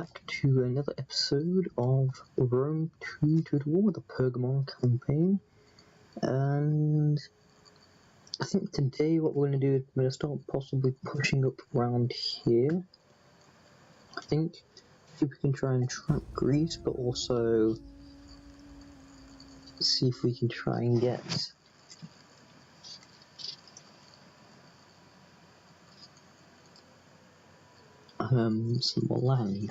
back to another episode of Rome 2 Total War, the Pergamon campaign. And I think today what we're going to do is we're going to start possibly pushing up around here. I think, see if we can try and trap Greece, but also see if we can try and get some more land.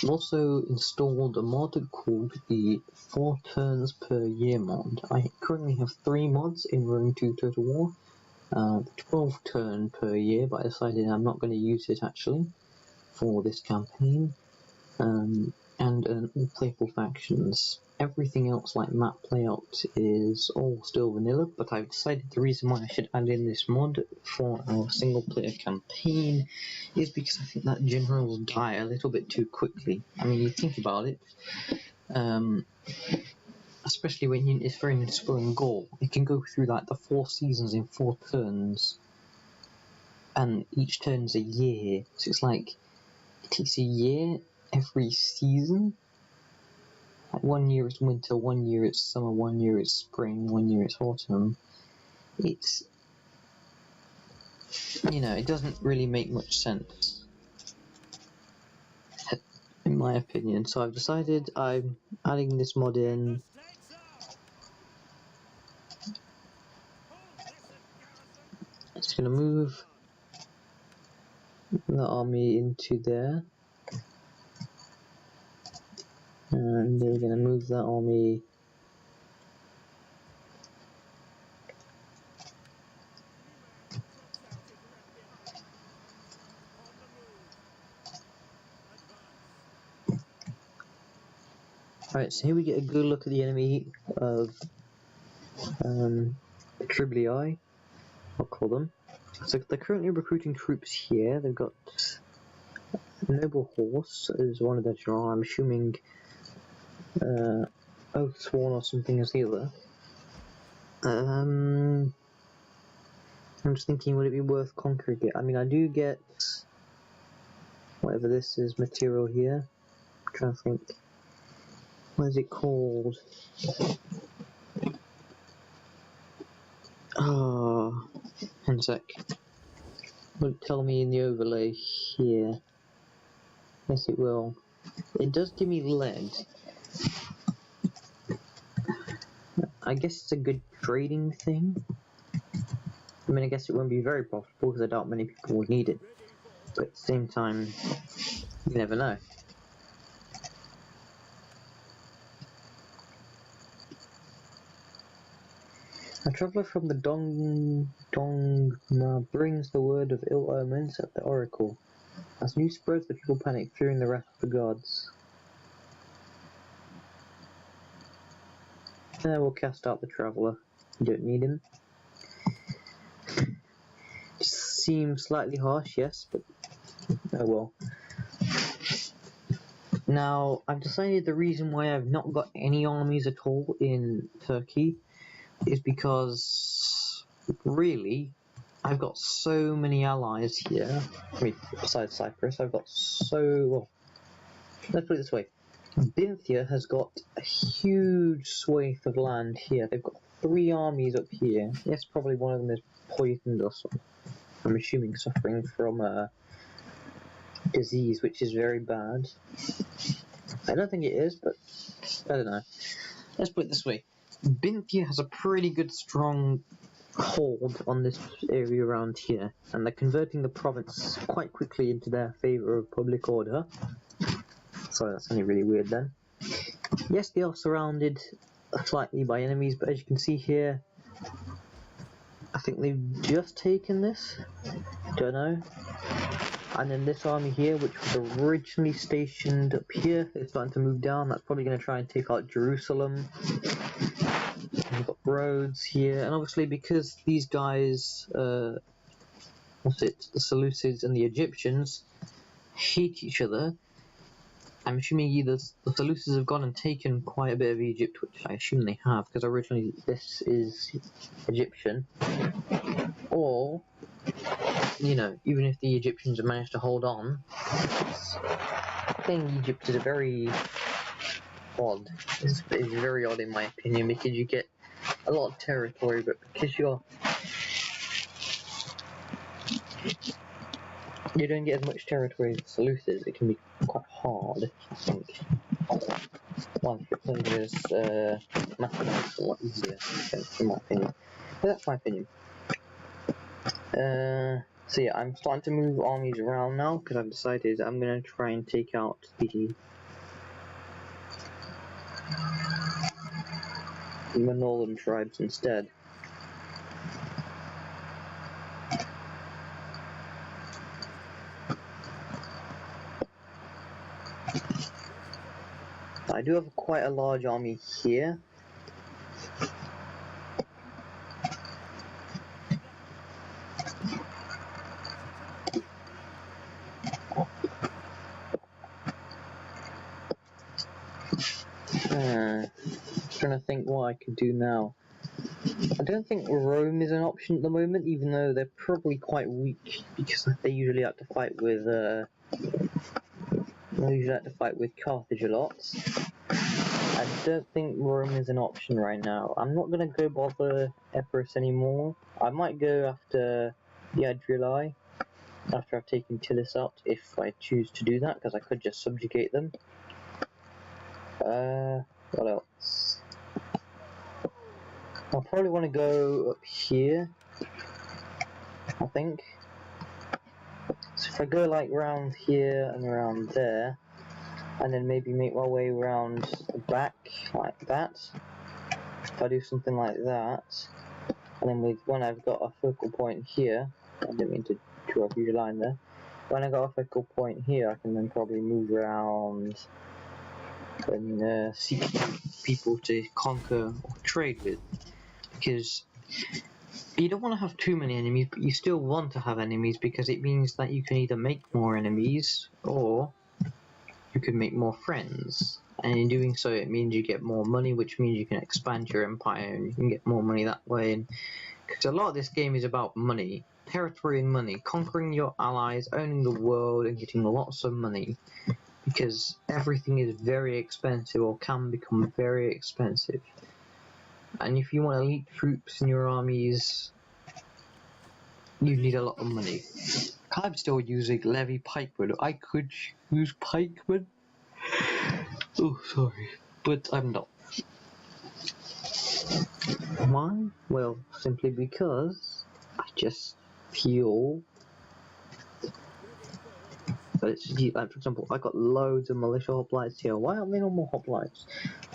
I've also installed a mod called the 4 turns per year mod. I currently have 3 mods in Rome 2 Total War. 12 turn per year, but I decided I'm not going to use it actually for this campaign. And all playable factions. Everything else like map layout is all still vanilla, but I've decided the reason why I should add in this mod for our single player campaign is because I think that generals die a little bit too quickly. I mean, you think about it, especially when it's very noticeable in Gaul. It can go through like the 4 seasons in 4 turns, and each turn's a year, so it's like it takes a year every season. Like 1 year it's winter, 1 year it's summer, 1 year it's spring, 1 year it's autumn. It's, you know, it doesn't really make much sense, in my opinion. So I've decided I'm adding this mod in. It's going to move the army into there. And we're going to move that army Alright, so here we get a good look at the enemy of the Triblii, I'll call them. So they're currently recruiting troops here. They've got Noble Horse as one of their general. I'm assuming Oathsworn or something as the other. I'm just thinking, would it be worth conquering it? I mean, I do get whatever this is material here. I'm trying to think. What is it called? Oh, one sec. Will it tell me in the overlay here? Yes, it will. It does give me lead. I guess it's a good trading thing. I mean, I guess it won't be very profitable because I doubt many people will need it. But at the same time, you never know. A traveller from the Dongma brings the word of ill omens at the oracle. As news spreads, the people panic, fearing the wrath of the gods. We'll cast out the traveller. You don't need him. Seems slightly harsh, yes, but oh well. Now, I've decided the reason why I've not got any armies at all in Turkey is because, really, I've got so many allies here. I mean, besides Cyprus, I've got well, let's put it this way. Binthia has got a huge swathe of land here. They've got 3 armies up here. Yes, probably one of them is poisoned or something. I'm assuming suffering from a disease, which is very bad. I don't think it is, but I don't know. Let's put it this way. Binthia has a pretty good strong hold on this area around here, and they're converting the province quite quickly into their favour of public order. Sorry, that's only really weird then. Yes, they are surrounded slightly by enemies, but as you can see here, I think they've just taken this. Don't know. And then this army here, which was originally stationed up here, is starting to move down. That's probably going to try and take out Jerusalem. We've got roads here, and obviously because these guys, the Seleucids and the Egyptians, hate each other, I'm assuming either the Seleucids have gone and taken quite a bit of Egypt, which I assume they have, because originally this is Egyptian, or, you know, even if the Egyptians have managed to hold on, I think Egypt is a very odd. It's very odd in my opinion, because you get a lot of territory, but because you don't get as much territory as the Seleucids, it can be quite hard, I think. Well, if you're playing this mathematics, it's a lot easier, I think, in my opinion. But that's my opinion. So yeah, I'm starting to move armies around now, because I've decided I'm going to try and take out the northern tribes instead. I do have quite a large army here. Trying to think what I could do now. I don't think Rome is an option at the moment, even though they're probably quite weak because they usually have to fight with Carthage a lot. I don't think Rome is an option right now. I'm not gonna go bother Epirus anymore. I might go after the Adriali after I've taken Tilis out, if I choose to do that, because I could just subjugate them. What else? I'll probably want to go up here, I think. So if I go like around here and around there, and then maybe make my way around the back like that, if I do something like that, and then when I've got a focal point here, I didn't mean to draw a huge line there, when I got a focal point here, I can then probably move around and seek people to conquer or trade with, because you don't want to have too many enemies, but you still want to have enemies because it means that you can either make more enemies or you can make more friends, and in doing so it means you get more money, which means you can expand your empire and you can get more money that way. And because a lot of this game is about money, territory and money, conquering your allies, owning the world and getting lots of money, because everything is very expensive or can become very expensive. And if you want elite troops in your armies, you need a lot of money. I'm still using Levy Pikemen. I could use Pikemen. Oh, sorry. But I'm not. Why? Well, simply because I just feel that it's like, for example, I got loads of militia hoplites here. Why aren't they no more hoplites?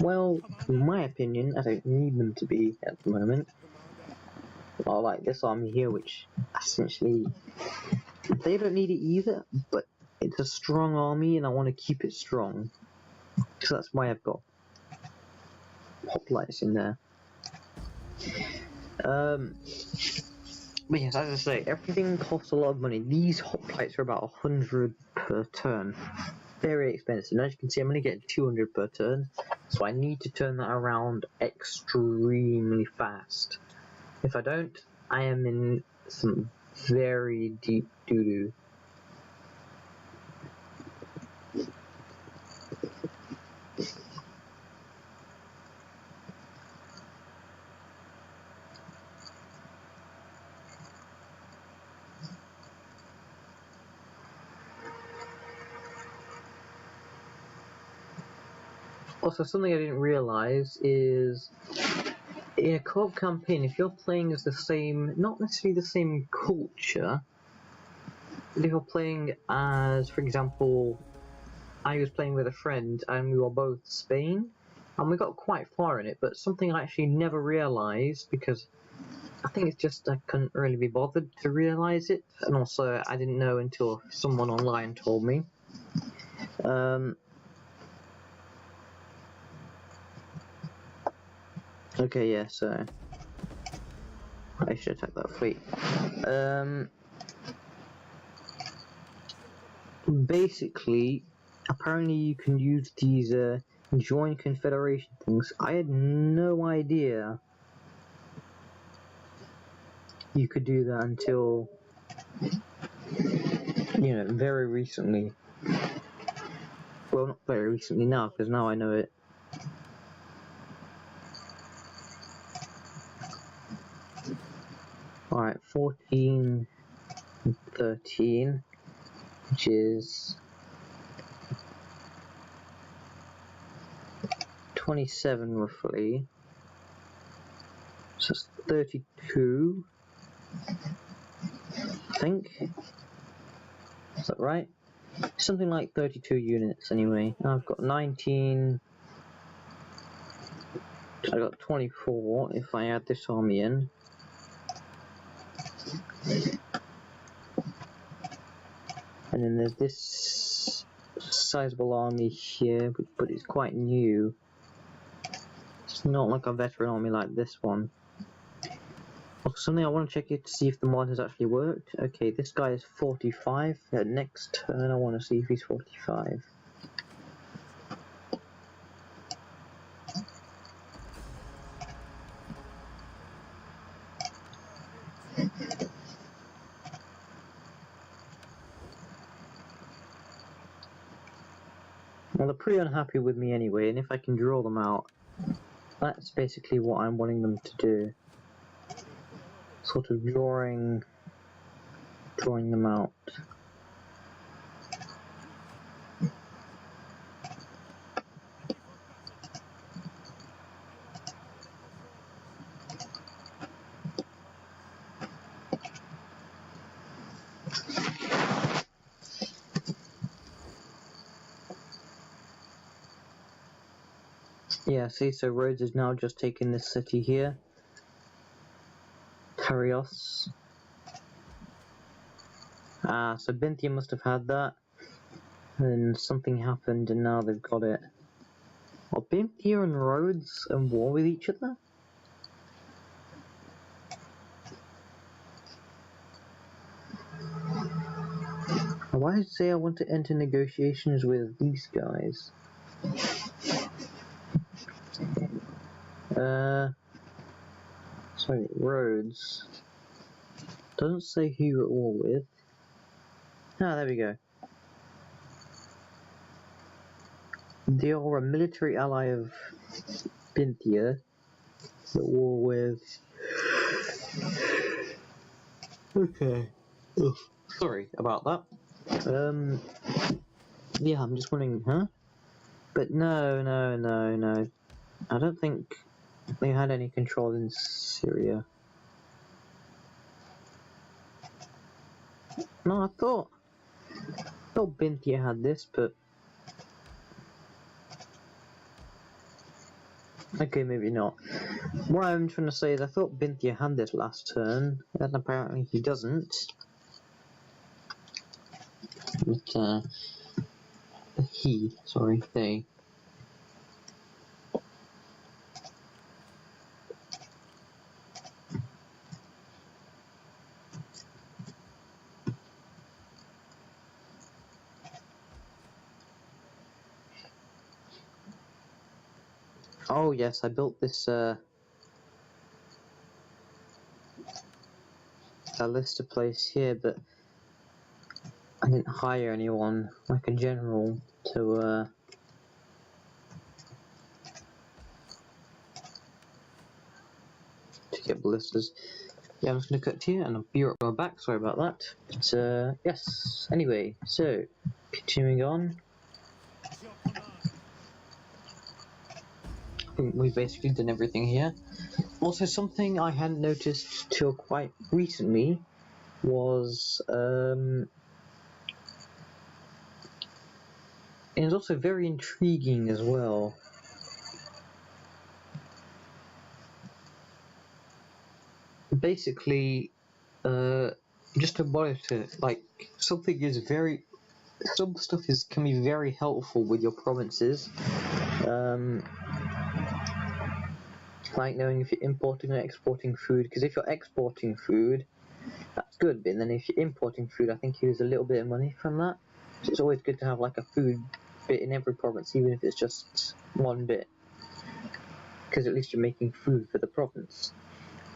Well, in my opinion, I don't need them to be at the moment. Or like this army here, which essentially they don't need it either, but it's a strong army and I want to keep it strong, so that's why I've got hoplites in there. But yes, as I say, everything costs a lot of money. These hoplites are about 100 per turn. Very expensive. And as you can see, I'm only getting 200 per turn, so I need to turn that around extremely fast. If I don't, I am in some very deep doo-doo. Also, something I didn't realise is, in a co-op campaign, if you're playing as the same, not necessarily the same culture, but if you're playing as, for example, I was playing with a friend and we were both Spain, and we got quite far in it, but something I actually never realised, because I think it's just I couldn't really be bothered to realise it, and also I didn't know until someone online told me. Okay, yeah, so I should attack that fleet. Basically, apparently you can use these join confederation things. I had no idea you could do that until, you know, very recently. Well, not very recently now, because now I know it. Alright, 14 and 13, which is 27 roughly. So it's 32, I think. Is that right? Something like 32 units anyway. I've got 19. I got 24 if I add this army in. And then there's this sizable army here, but it's quite new. It's not like a veteran army like this one. Something I want to check it to see if the mod has actually worked. Okay, this guy is 45. Next turn I want to see if he's 45. Well, they're pretty unhappy with me anyway, and if I can draw them out, that's basically what I'm wanting them to do. Sort of drawing them out. Yeah, see, so Rhodes is now just taking this city here. Tarios. So Bintia must have had that, and something happened, and now they've got it. Are Bintia and Rhodes in war with each other? Why did it say I want to enter negotiations with these guys? Sorry, Rhodes. Doesn't say who you're at war with. Ah, there we go. They are a military ally of Bintia, at war with... Okay. Ugh. Sorry about that. Yeah, I'm just wondering, huh? But no. I don't think they had any control in Syria. No, I thought Bintia had this, but... Okay, maybe not. What I'm trying to say is I thought Bintia had this last turn, and apparently he doesn't. But, they. Oh yes, I built this, a list of place here, but I didn't hire anyone, like a general, to get ballistas. Yeah, I'm just gonna cut here and I'll be right back, sorry about that. But, yes, anyway, so, continuing on. I think we've basically done everything here. Also, something I hadn't noticed till quite recently was, it was also very intriguing as well. Basically, just to monitor, like, some stuff can be very helpful with your provinces. Like knowing if you're importing or exporting food, because if you're exporting food, that's good, but then if you're importing food, I think you lose a little bit of money from that. So it's always good to have like a food bit in every province, even if it's just one bit. Because at least you're making food for the province.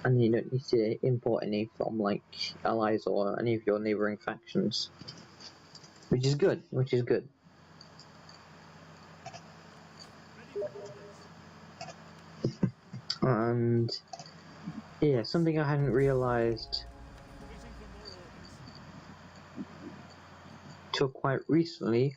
And you don't need to import any from, like, allies or any of your neighbouring factions. Which is good, And yeah, something I hadn't realised till quite recently.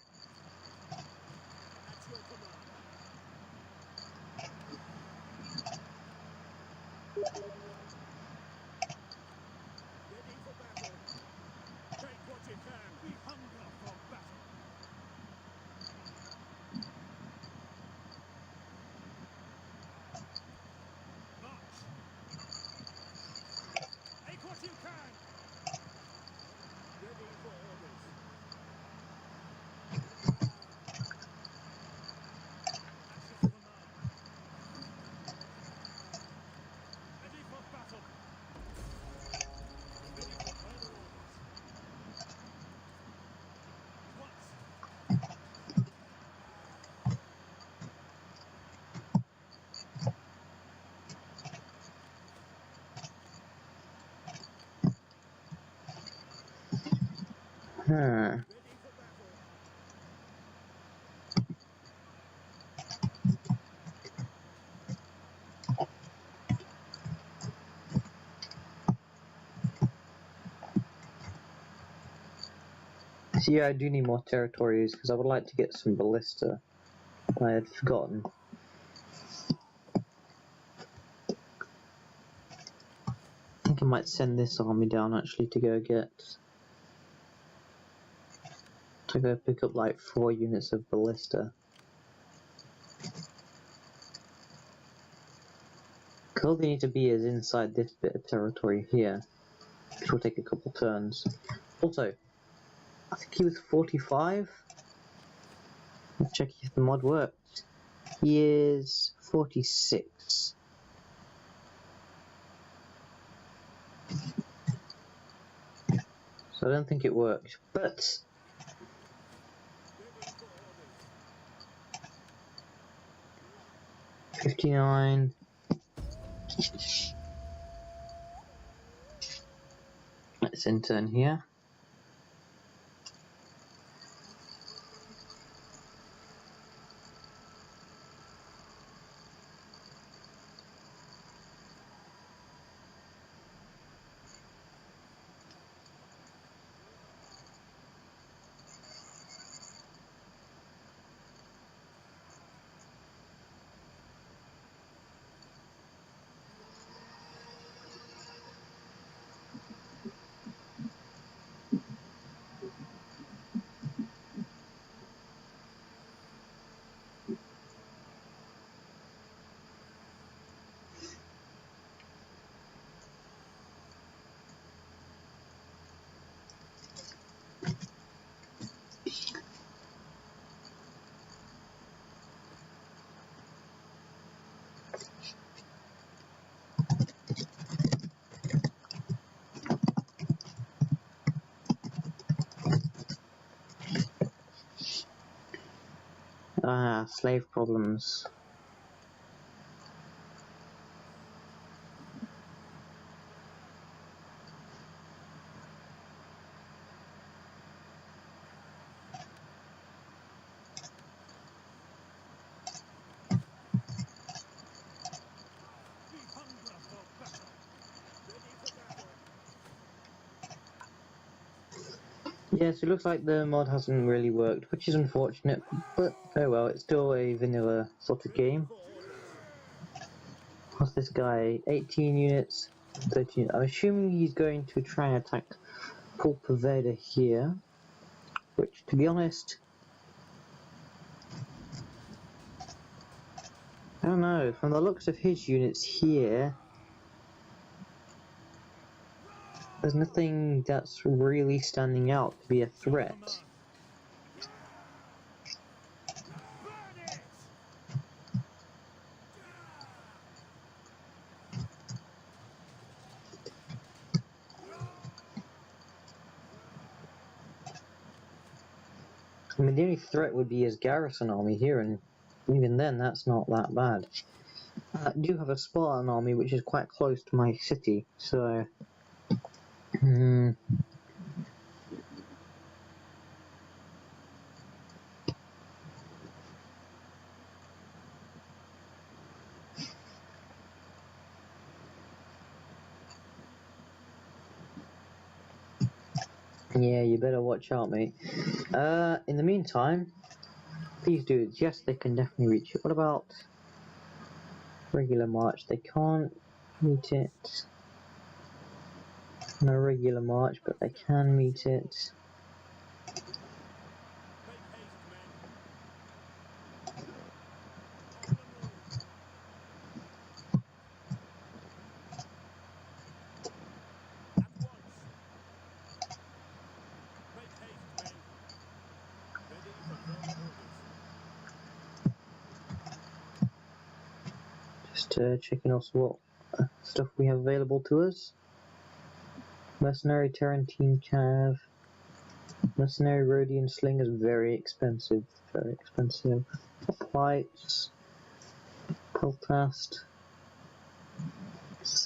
So yeah, I do need more territories because I would like to get some ballista. I had forgotten. I think I might send this army down actually to go pick up like 4 units of ballista. All they need to be is inside this bit of territory here, which will take a couple turns. Also, I think he was 45. Let's check if the mod worked. He is 46. So I don't think it worked, but 59. Let's intern here. Slave problems. Yes, it looks like the mod hasn't really worked, which is unfortunate, but oh well, it's still a vanilla sort of game. What's this guy? 18 units, 13. I'm assuming he's going to try and attack Paul Purveyor here, which, to be honest, I don't know. From the looks of his units here, there's nothing that's really standing out to be a threat. I mean, the only threat would be his garrison army here, and even then, that's not that bad. I do have a Spartan army, which is quite close to my city, so... Yeah, you better watch out, mate. In the meantime, these dudes, yes, they can definitely reach it. What about regular march? They can't meet it. No regular march, but they can meet it. Just checking also what stuff we have available to us. Mercenary Tarantine Cav. Mercenary Rhodian Sling is very expensive. Very expensive. Lights. Peltast. It's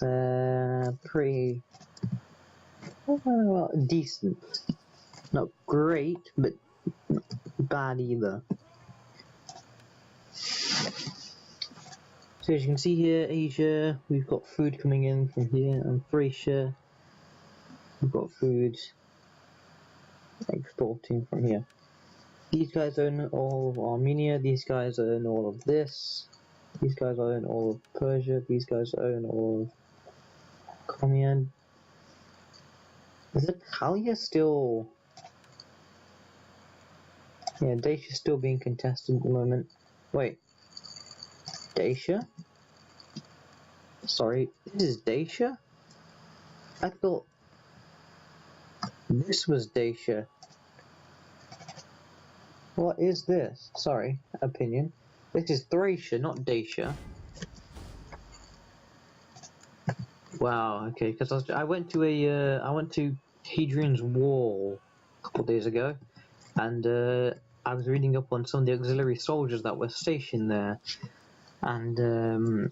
pretty well, decent. Not great, but not bad either. So as you can see here, Asia, we've got food coming in from here, and Thracia, we've got food exporting from here. These guys own all of Armenia, these guys own all of this, these guys own all of Persia, these guys own all of Comian. Is it Halia still? Yeah, Dacia's still being contested at the moment. Wait. Dacia? Sorry, this is Dacia? I thought this was Dacia. What is this? Sorry, opinion. This is Thracia, not Dacia. Wow, okay, because I went to Hadrian's Wall a couple of days ago, and I was reading up on some of the auxiliary soldiers that were stationed there, and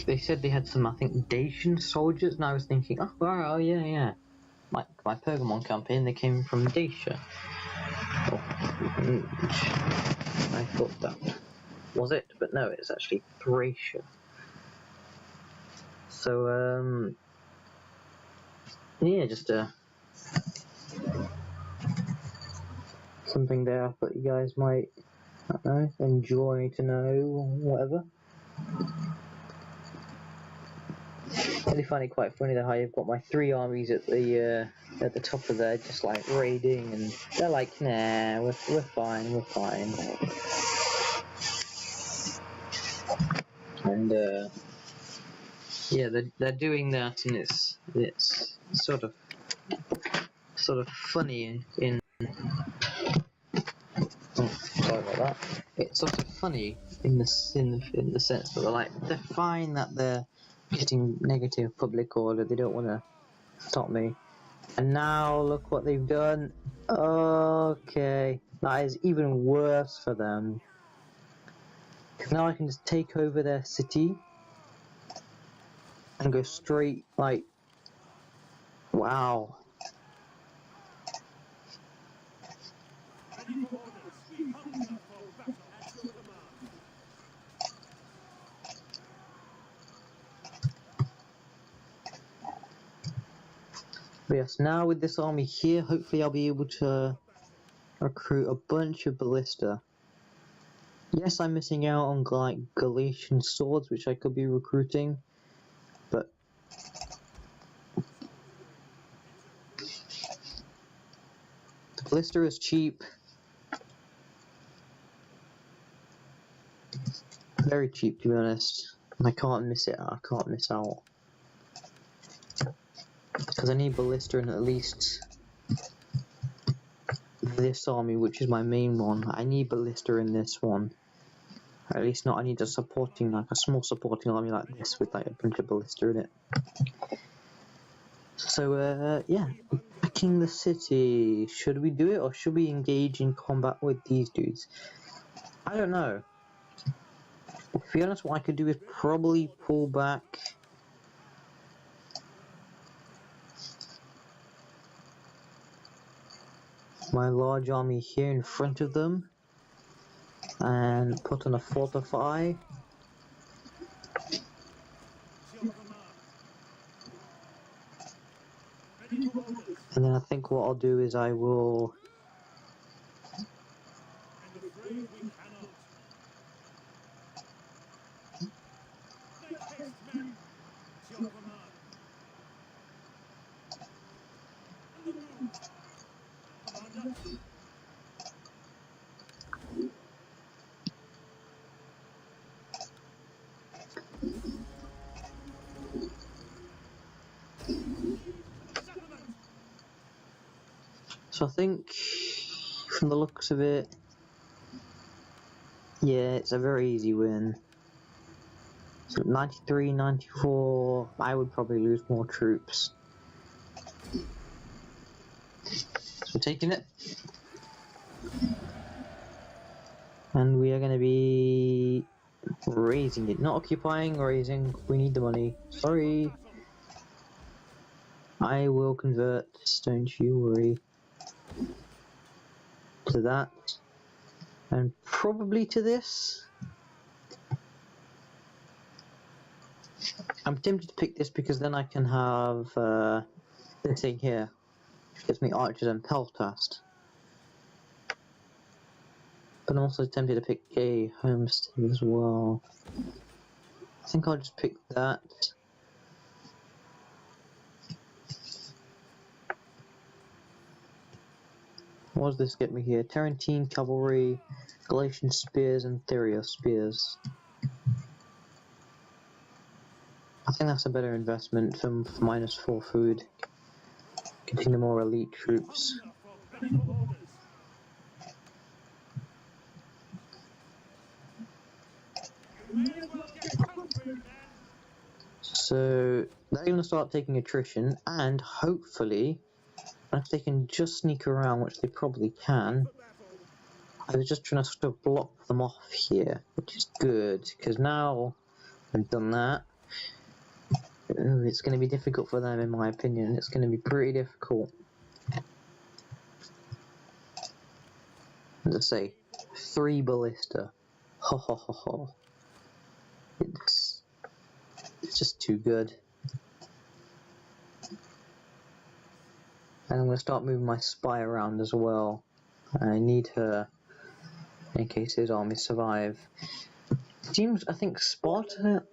they said they had some, I think, Dacian soldiers, and I was thinking, oh, wow, yeah. My Pergamon campaign, they came from Dacia. Oh, I thought that was it, but no, it's actually Thracia. So, yeah, just something there I thought you guys might, I don't know, enjoy to know, or whatever. I really find it quite funny that how you've got my 3 armies at the top of there, just like raiding, and they're like, nah, we're fine, we're fine. And yeah, they're doing that, and it's sort of funny in. Oh, sorry about that. It's sort of funny in the sense that they're fine that they're getting negative public order. They don't want to stop me. And now look what they've done. Okay, that is even worse for them. Now I can just take over their city and go straight, like, wow. But yes, now with this army here, hopefully I'll be able to recruit a bunch of ballista. Yes, I'm missing out on like Galatian swords, which I could be recruiting, but the ballista is cheap, very cheap to be honest, and I can't miss it. I can't miss out because I need ballista in at least this army, which is my main one. I need ballista in this one. Or at least not, I need a supporting, like a small supporting army like this with like a bunch of ballista in it. So yeah, back Taking the city. Should we do it, or should we engage in combat with these dudes? I don't know. To be honest, what I could do is probably pull back my large army here in front of them and put on a fortify. And then I think what I'll do is I will So I think, from the looks of it, yeah, it's a very easy win. So 93, 94, I would probably lose more troops. So we're taking it. And we are going to be raising it. Not occupying, raising. We need the money. Sorry. I will convert, don't you worry. To that. And probably to this. I'm tempted to pick this because then I can have this thing here. Which gets me archers and peltast. But I'm also tempted to pick a homestead as well. I think I'll just pick that. What does this get me here? Tarentine cavalry, Galatian spears, and Theria spears. I think that's a better investment for -4 food. Getting the more elite troops. So they're going to start taking attrition, and hopefully, if they can just sneak around, which they probably can. I was just trying to sort of block them off here, which is good, because now I've done that, it's going to be difficult for them, in my opinion. It's going to be pretty difficult. As I say, 3 ballista. Ho ho ho ho. It's just too good. And I'm going to start moving my spy around as well. I need her in case his armies survive. Seems, I think Sparta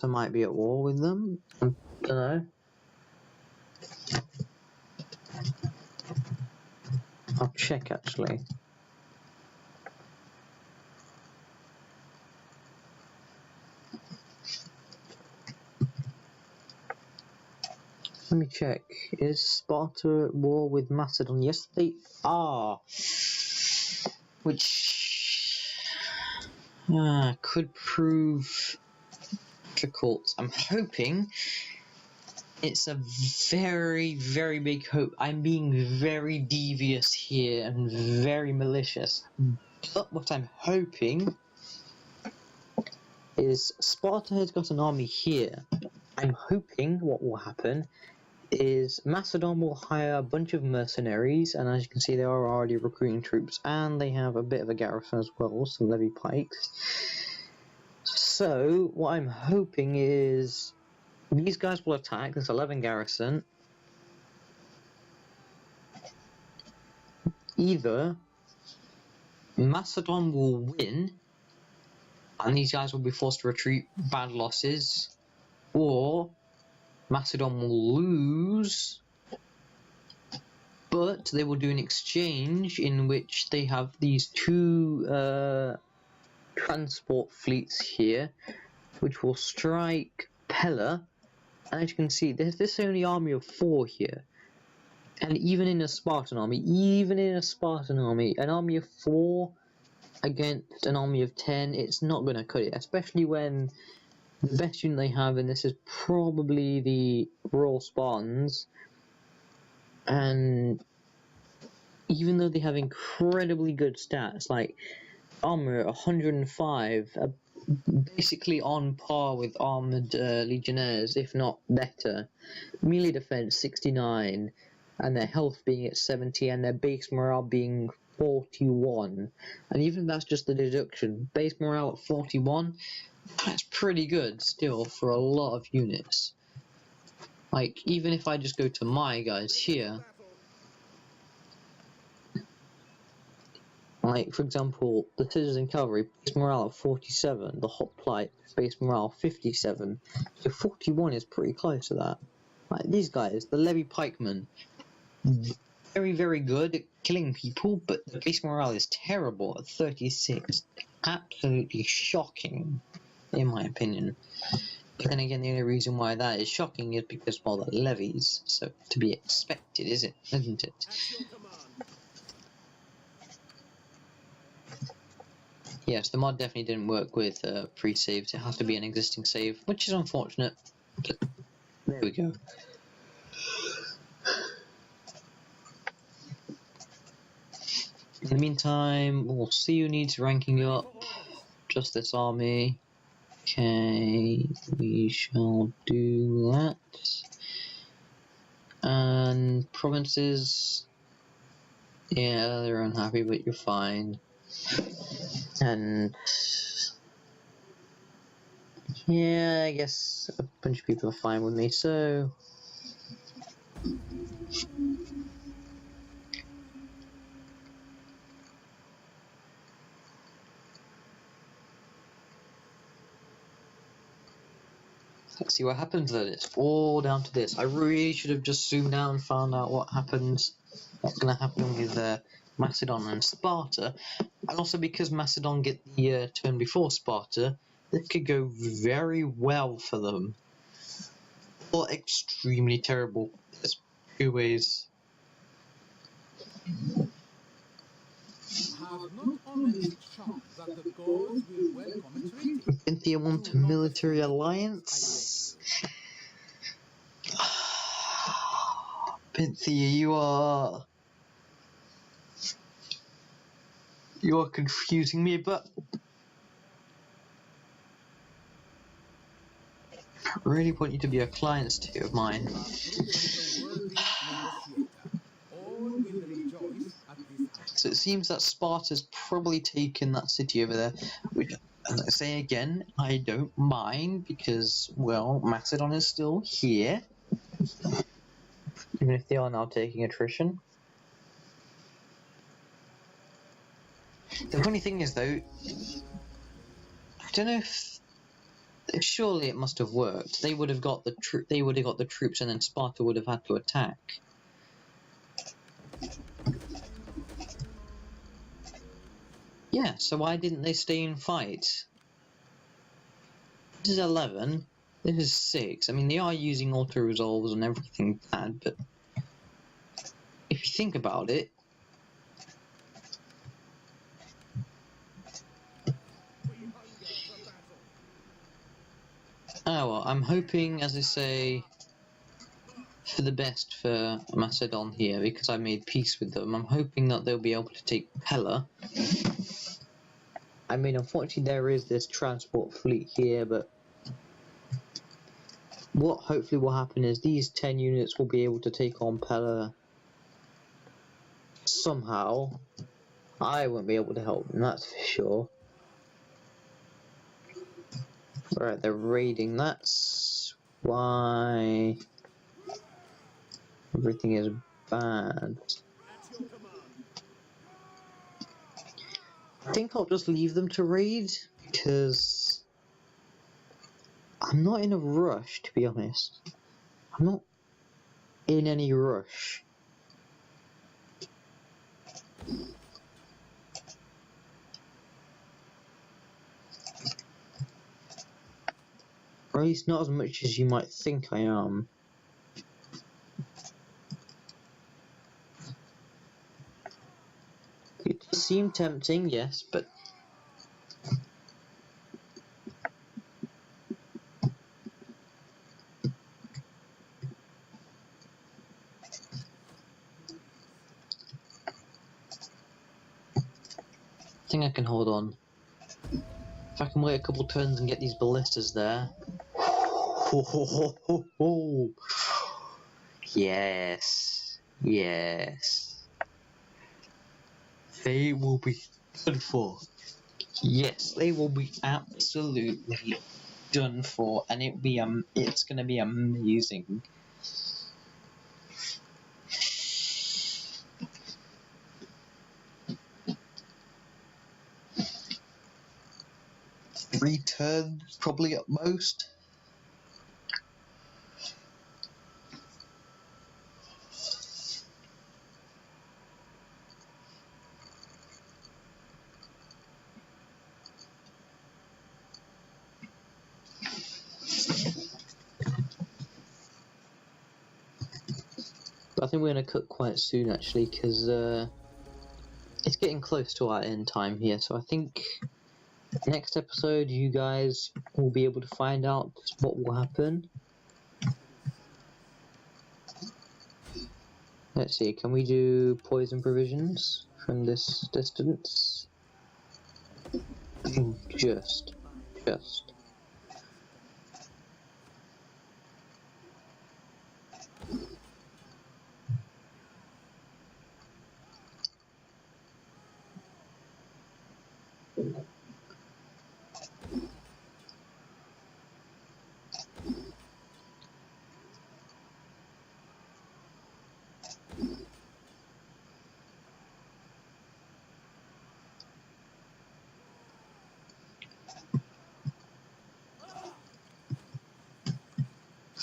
might be at war with them. I don't know. I'll check actually. Let me check. Is Sparta at war with Macedon? Yes, they are. Which could prove difficult. I'm hoping it's a very, very big hope. I'm being very devious here and very malicious. But what I'm hoping is Sparta has got an army here. I'm hoping what will happen is Macedon will hire a bunch of mercenaries, and as you can see they are already recruiting troops, and they have a bit of a garrison as well, some levy pikes. So what I'm hoping is these guys will attack. There's 11 garrison. Either Macedon will win and these guys will be forced to retreat, bad losses, or Macedon will lose, but they will do an exchange in which they have these 2 transport fleets here, which will strike Pella. And as you can see, there's this only army of 4 here, and even in a Spartan army, an army of 4 against an army of 10, it's not going to cut it, especially when the best unit they have in this is probably the Royal Spartans, And even though they have incredibly good stats, like armor 105, basically on par with armored legionnaires, if not better. Melee defense 69, and their health being at 70, and their base morale being 41. And even that's just the deduction. Base morale at 41, that's pretty good still for a lot of units. Like, even if I just go to my guys here, like, for example, the Citizen Cavalry, base morale of 47, the Hoplite, base morale 57, so 41 is pretty close to that. Like, these guys, the Levy Pikemen, very, very good at killing people, but the base morale is terrible at 36. Absolutely shocking, in my opinion. But then again, the only reason why that is shocking is because, well, the levies, so to be expected, isn't it? Yes, the mod definitely didn't work with pre-saves. It has to be an existing save, which is unfortunate, but there we go. In the meantime, we'll see who needs ranking up. Just this army. Okay, we shall do that. And provinces, yeah, they're unhappy, but you're fine. And yeah, I guess a bunch of people are fine with me, so let's see what happens then. It's all down to this. I really should have just zoomed out and found out what's going to happen with Macedon and Sparta. And also because Macedon get the turn before Sparta, that could go very well for them. Or extremely terrible. There's two ways. Cynthia want a military alliance? Cynthia, you are confusing me, but I really want you to be a client too of mine. So it seems that Sparta's probably taken that city over there, which, as I say again, I don't mind because, well, Macedon is still here, even if they are now taking attrition. The funny thing is, though, I don't know if surely it must have worked. They would have got the troops, and then Sparta would have had to attack. Yeah, so why didn't they stay and fight? This is 11. This is 6. I mean, they are using auto-resolves and everything bad, but if you think about it, oh well, I'm hoping, as I say, for the best for Macedon here, because I made peace with them. I'm hoping that they'll be able to take Pella. I mean, unfortunately there is this transport fleet here, but what hopefully will happen is these 10 units will be able to take on Pella somehow. I won't be able to help them, that's for sure. Right, they're raiding, that's why everything is bad. I think I'll just leave them to raid, because I'm not in a rush, to be honest. I'm not in any rush. Or at least not as much as you might think I am. It does seem tempting, yes, but think I can hold on. If I can wait a couple turns and get these ballistas there. Ho, ho, ho, ho, ho. Yes. Yes. They will be done for. Yes, they will be absolutely done for, and it's gonna be amazing. Three turns, probably at most. I think we're going to cut quite soon actually, because it's getting close to our end time here, so I think next episode you guys will be able to find out what will happen. Let's see, can we do poison provisions from this distance? Just.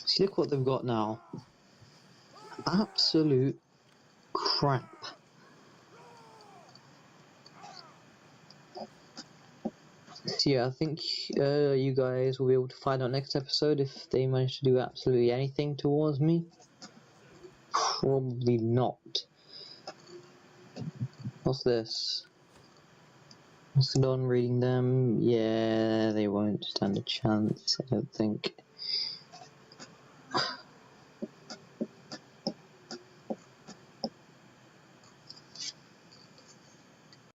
See, look what they've got now. Absolute crap. So yeah, I think you guys will be able to find out next episode if they manage to do absolutely anything towards me. Probably not. What's this? What's the done reading them? Yeah, they won't stand a chance, I don't think.